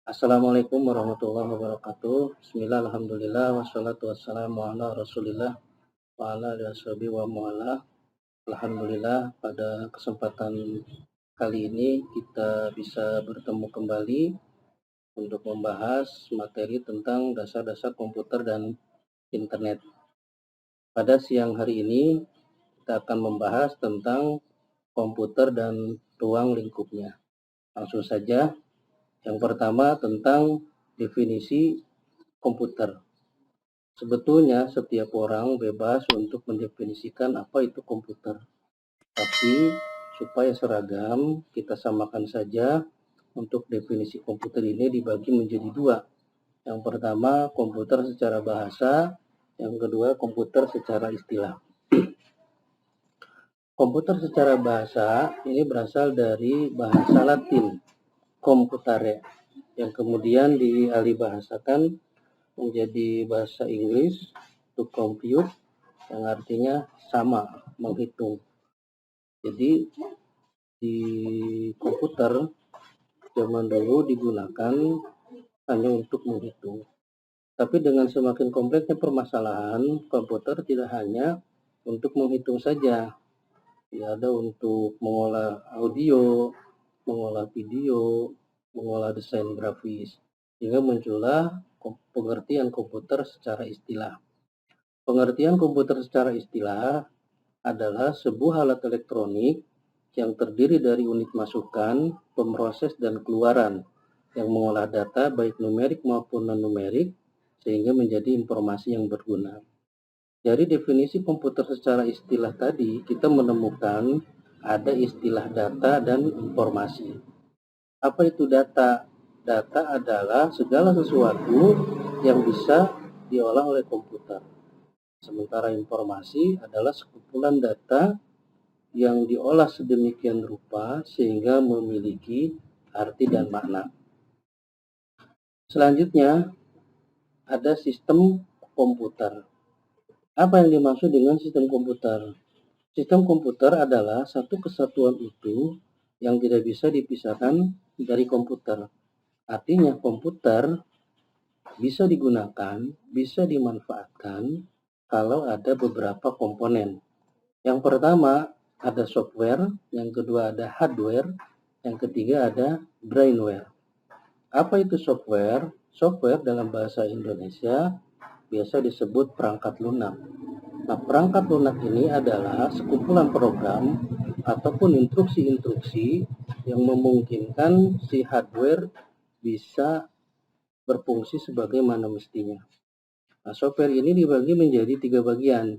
Assalamualaikum warahmatullahi wabarakatuh. Bismillah, alhamdulillah, wassalatu wassalamu ala rasulillah, wa ala alihi washabihi wa mu'ala. Alhamdulillah, pada kesempatan kali ini kita bisa bertemu kembali untuk membahas materi tentang dasar-dasar komputer dan internet. Pada siang hari ini, kita akan membahas tentang komputer dan ruang lingkupnya. Langsung saja, yang pertama tentang definisi komputer. Sebetulnya setiap orang bebas untuk mendefinisikan apa itu komputer. Tapi supaya seragam, kita samakan saja untuk definisi komputer ini dibagi menjadi dua. Yang pertama komputer secara bahasa, yang kedua komputer secara istilah. Komputer secara bahasa ini berasal dari bahasa Latin, computare, yang kemudian dialihbahasakan menjadi bahasa Inggris, to compute, yang artinya sama, menghitung. Jadi di komputer zaman dulu digunakan hanya untuk menghitung. Tapi dengan semakin kompleksnya permasalahan, komputer tidak hanya untuk menghitung saja. Ya, ada untuk mengolah audio, mengolah video, mengolah desain grafis. Hingga muncullah pengertian komputer secara istilah. Pengertian komputer secara istilah adalah sebuah alat elektronik yang terdiri dari unit masukan, pemroses, dan keluaran yang mengolah data baik numerik maupun non-numerik sehingga menjadi informasi yang berguna. Dari definisi komputer secara istilah tadi, kita menemukan ada istilah data dan informasi. Apa itu data? Data adalah segala sesuatu yang bisa diolah oleh komputer. Sementara informasi adalah sekumpulan data yang diolah sedemikian rupa sehingga memiliki arti dan makna. Selanjutnya, ada sistem komputer. Apa yang dimaksud dengan sistem komputer? Sistem komputer adalah satu kesatuan utuh yang tidak bisa dipisahkan dari komputer. Artinya komputer bisa digunakan, bisa dimanfaatkan kalau ada beberapa komponen. Yang pertama ada software, yang kedua ada hardware, yang ketiga ada brainware. Apa itu software? Software dalam bahasa Indonesia biasa disebut perangkat lunak. Nah, perangkat lunak ini adalah sekumpulan program ataupun instruksi-instruksi yang memungkinkan si hardware bisa berfungsi sebagaimana mestinya. Nah, software ini dibagi menjadi 3 bagian.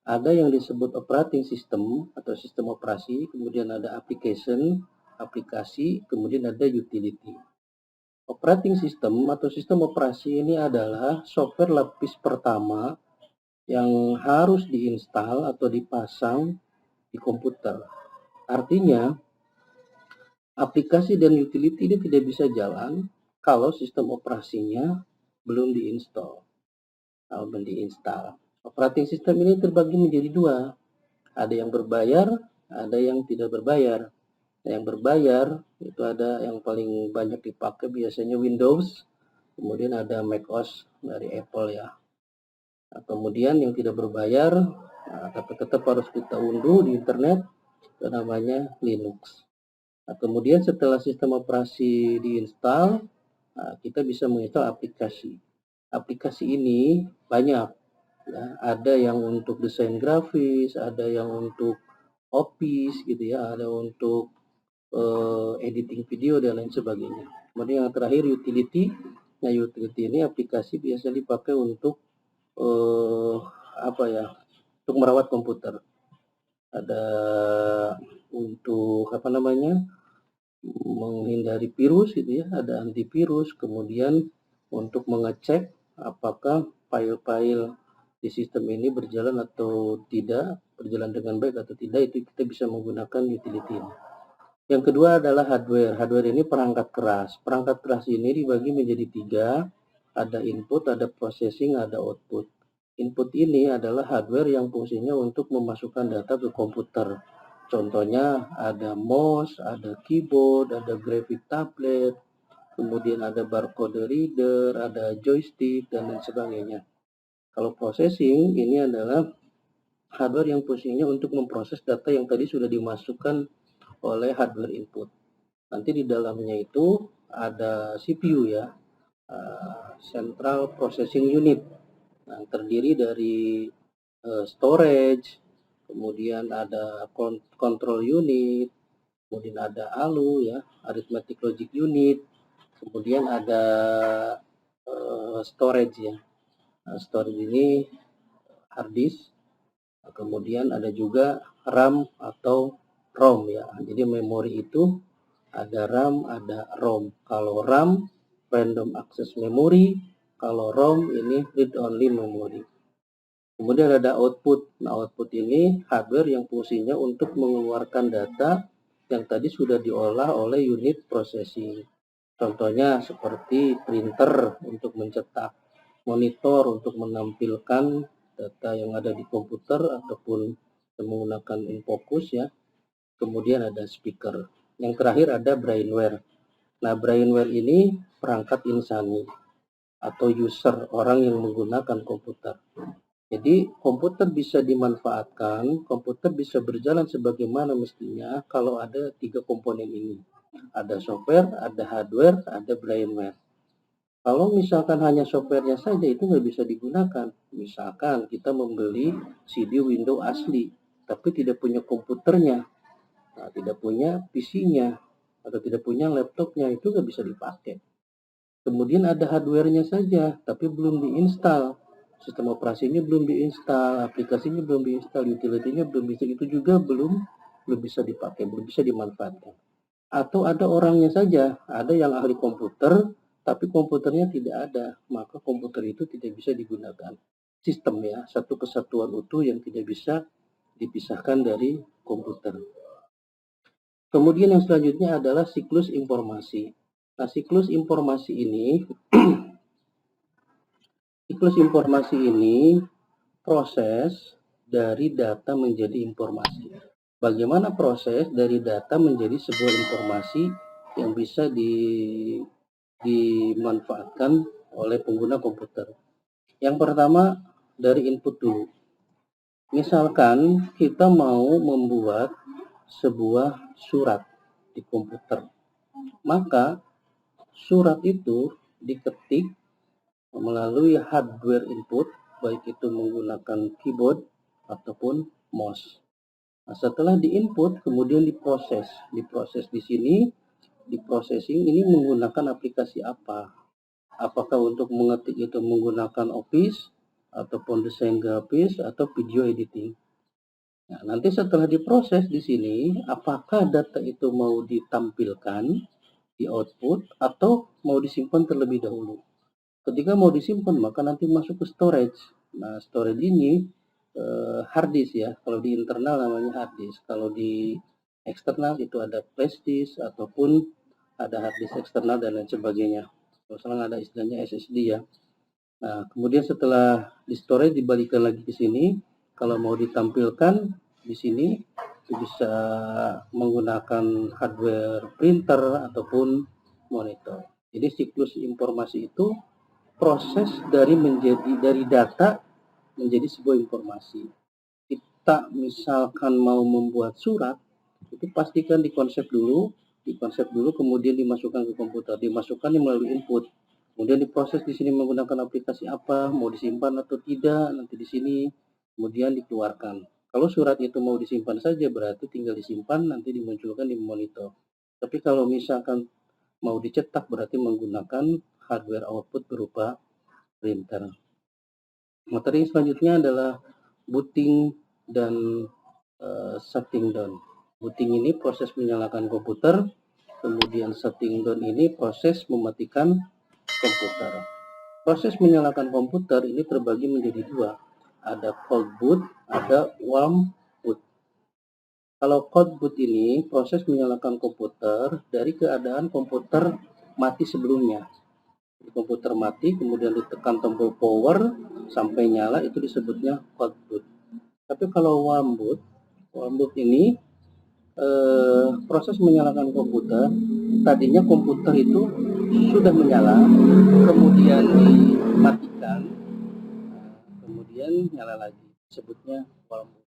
Ada yang disebut operating system atau sistem operasi, kemudian ada application, aplikasi, kemudian ada utility. Operating system atau sistem operasi ini adalah software lapis pertama yang harus diinstal atau dipasang di komputer. Artinya, aplikasi dan utility ini tidak bisa jalan kalau sistem operasinya belum diinstal. Operating system ini terbagi menjadi dua. Ada yang berbayar, ada yang tidak berbayar. Nah, yang berbayar itu ada yang paling banyak dipakai biasanya Windows, kemudian ada macOS dari Apple ya. Nah, kemudian yang tidak berbayar, tapi tetap harus kita unduh di internet, itu namanya Linux. Nah, kemudian setelah sistem operasi diinstal, kita bisa menginstal aplikasi. Aplikasi ini banyak. Ya, ada yang untuk desain grafis, ada yang untuk Office gitu ya, ada untuk editing video dan lain sebagainya. Kemudian yang terakhir utility. Nah, utility ini aplikasi biasa dipakai untuk untuk merawat komputer. Ada untuk menghindari virus gitu ya, ada antivirus, kemudian untuk mengecek apakah file-file di sistem ini berjalan atau tidak, berjalan dengan baik atau tidak, itu kita bisa menggunakan utility ini. Yang kedua adalah hardware. Hardware ini perangkat keras. Perangkat keras ini dibagi menjadi 3, ada input, ada processing, ada output. Input ini adalah hardware yang fungsinya untuk memasukkan data ke komputer. Contohnya ada mouse, ada keyboard, ada graphic tablet, kemudian ada barcode reader, ada joystick, dan lain sebagainya. Kalau processing ini adalah hardware yang fungsinya untuk memproses data yang tadi sudah dimasukkan oleh hardware input. Nanti di dalamnya itu ada CPU ya, Central Processing Unit. Nah, terdiri dari storage, kemudian ada control unit, kemudian ada ALU ya, Arithmetic Logic Unit, kemudian ada storage ya. Nah, storage ini hard disk, kemudian ada juga RAM atau ROM ya. Jadi memori itu ada RAM, ada ROM. Kalau RAM random access memory, kalau ROM ini read only memory. Kemudian ada output. Nah, output ini hardware yang fungsinya untuk mengeluarkan data yang tadi sudah diolah oleh unit processing. Contohnya seperti printer untuk mencetak, monitor untuk menampilkan data yang ada di komputer ataupun menggunakan infocus ya. Kemudian ada speaker. Yang terakhir ada brainware. Nah, brainware ini perangkat insani atau user, orang yang menggunakan komputer. Jadi komputer bisa dimanfaatkan, komputer bisa berjalan sebagaimana mestinya kalau ada 3 komponen ini. Ada software, ada hardware, ada brainware. Kalau misalkan hanya softwarenya saja itu nggak bisa digunakan. Misalkan kita membeli CD Windows asli, tapi tidak punya komputernya, nah, tidak punya PC-nya, atau tidak punya laptopnya, itu nggak bisa dipakai. Kemudian ada hardware-nya saja, tapi belum diinstal. Sistem operasinya belum diinstal, aplikasinya belum diinstal, utility-nya belum bisa, itu juga belum bisa dipakai, belum bisa dimanfaatkan. Atau ada orangnya saja, ada yang ahli komputer, tapi komputernya tidak ada, maka komputer itu tidak bisa digunakan. Sistem ya, satu kesatuan utuh yang tidak bisa dipisahkan dari komputer. Kemudian yang selanjutnya adalah siklus informasi. Nah, siklus informasi ini proses dari data menjadi informasi. Bagaimana proses dari data menjadi sebuah informasi yang bisa dimanfaatkan oleh pengguna komputer. Yang pertama dari input dulu. Misalkan kita mau membuat sebuah surat di komputer, maka surat itu diketik melalui hardware input, baik itu menggunakan keyboard ataupun mouse. Nah, setelah diinput kemudian diproses di sini, di processing ini menggunakan aplikasi apa? Apakah untuk mengetik itu menggunakan Office ataupun desain grafis atau video editing. Nah, nanti setelah diproses di sini, apakah data itu mau ditampilkan di output atau mau disimpan terlebih dahulu. Ketika mau disimpan, maka nanti masuk ke storage. Nah, storage ini hard disk ya. Kalau di internal namanya hard disk. Kalau di eksternal itu ada flash disk ataupun ada hard disk eksternal dan lain sebagainya. Kalau sekarang ada istilahnya SSD ya. Nah, kemudian setelah di storage dibalikan lagi ke sini, kalau mau ditampilkan di sini bisa menggunakan hardware printer ataupun monitor. Jadi siklus informasi itu proses dari data menjadi sebuah informasi. Kita misalkan mau membuat surat, itu pastikan dikonsep dulu, kemudian dimasukkan ke komputer, dimasukkan melalui input. Kemudian diproses di sini menggunakan aplikasi apa, mau disimpan atau tidak, nanti di sini, kemudian dikeluarkan. Kalau surat itu mau disimpan saja, berarti tinggal disimpan, nanti dimunculkan di monitor. Tapi kalau misalkan mau dicetak, berarti menggunakan hardware output berupa printer. Materi selanjutnya adalah booting dan shutting down. Booting ini proses menyalakan komputer, kemudian shutting down ini proses mematikan komputer. Proses menyalakan komputer ini terbagi menjadi dua, ada cold boot, ada warm boot. Kalau cold boot ini proses menyalakan komputer dari keadaan komputer mati sebelumnya. Komputer mati, kemudian ditekan tombol power sampai nyala, itu disebutnya cold boot. Tapi kalau warm boot ini proses menyalakan komputer, tadinya komputer itu sudah menyala, kemudian dimatikan, kemudian nyala lagi, sebutnya power mode.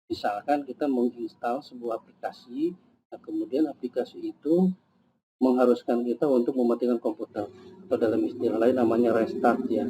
Misalkan kita menginstal sebuah aplikasi, nah kemudian aplikasi itu mengharuskan kita untuk mematikan komputer, atau dalam istilah lain namanya restart ya,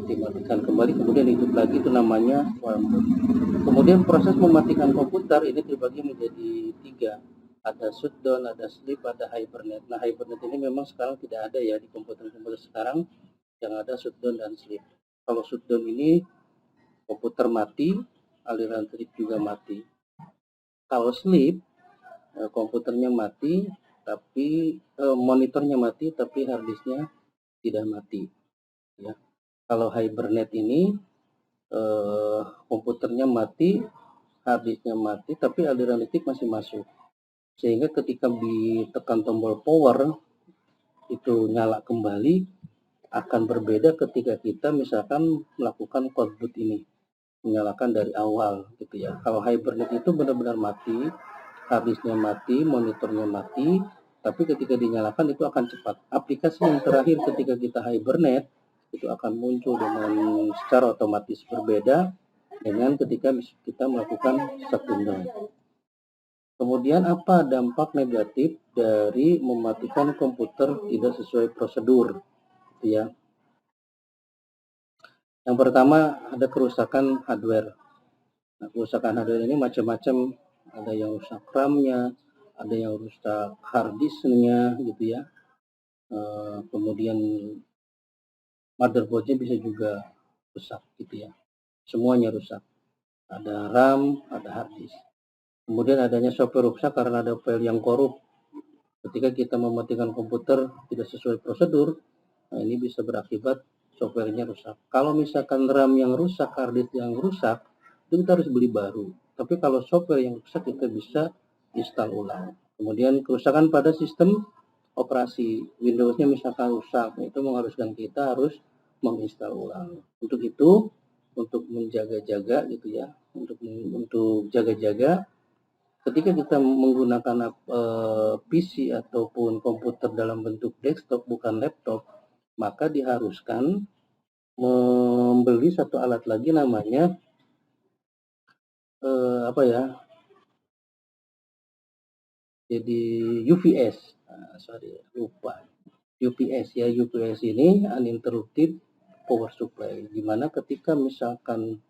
dimatikan kembali kemudian hidup lagi, itu namanya power mode. Kemudian proses mematikan komputer ini dibagi menjadi 3, ada shutdown, ada sleep, ada hibernate. Nah, hibernate ini memang sekarang tidak ada ya di komputer-komputer sekarang, yang ada shutdown dan sleep. Kalau shutdown ini komputer mati, aliran listrik juga mati. Kalau sleep, komputernya mati, tapi monitornya mati, tapi harddisknya tidak mati. Ya. Kalau hibernate ini komputernya mati, harddisknya mati, tapi aliran listrik masih masuk. Sehingga ketika ditekan tombol power, itu nyala kembali, akan berbeda ketika kita misalkan melakukan cold boot ini, menyalakan dari awal gitu ya. Kalau hibernate itu benar-benar mati, harddisknya mati, monitornya mati, tapi ketika dinyalakan itu akan cepat. Aplikasi yang terakhir ketika kita hibernate itu akan muncul dengan secara otomatis, berbeda dengan ketika kita melakukan shutdown. Kemudian apa dampak negatif dari mematikan komputer tidak sesuai prosedur? Ya. Yang pertama ada kerusakan hardware. Nah, kerusakan hardware ini macam-macam, ada yang rusak RAM-nya, ada yang rusak hard disk-nya gitu ya. Kemudian motherboard-nya bisa juga rusak gitu ya. Semuanya rusak. Ada RAM, ada hard disk. Kemudian adanya software rusak karena ada file yang korup. Ketika kita mematikan komputer tidak sesuai prosedur, nah ini bisa berakibat softwarenya rusak. Kalau misalkan RAM yang rusak, hard disk yang rusak, itu kita harus beli baru. Tapi kalau software yang rusak, kita bisa install ulang. Kemudian kerusakan pada sistem operasi, Windows-nya misalkan rusak, itu mengharuskan kita harus menginstal ulang. Untuk itu, untuk menjaga-jaga gitu ya, untuk jaga-jaga, ketika kita menggunakan PC ataupun komputer dalam bentuk desktop bukan laptop, maka diharuskan membeli satu alat lagi namanya jadi UPS. UPS ya, UPS ini uninterrupted power supply, di mana ketika misalkan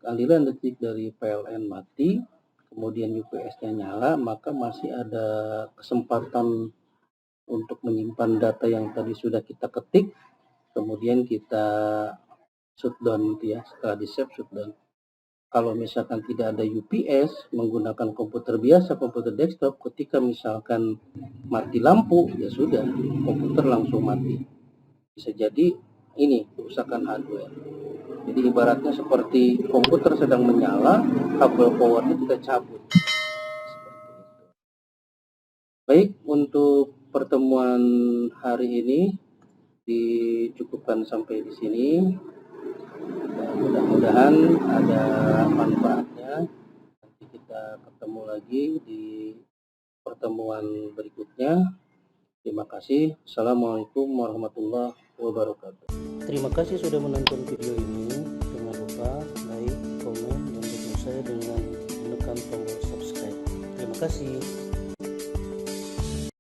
aliran listrik dari PLN mati, kemudian UPS-nya nyala, maka masih ada kesempatan untuk menyimpan data yang tadi sudah kita ketik, kemudian kita shutdown gitu ya, setelah di save shutdown. Kalau misalkan tidak ada UPS, menggunakan komputer biasa, komputer desktop, ketika misalkan mati lampu, ya sudah, komputer langsung mati. Bisa jadi ini kerusakan hardware. Jadi ibaratnya seperti komputer sedang menyala, kabel powernya kita cabut. Baik, untuk pertemuan hari ini dicukupkan sampai di sini. Mudah-mudahan ada manfaatnya. Nanti kita ketemu lagi di pertemuan berikutnya. Terima kasih. Assalamualaikum warahmatullahi wabarakatuh. Terima kasih sudah menonton video ini. Jangan lupa like, komen, dan dukung saya dengan menekan tombol subscribe. Terima kasih.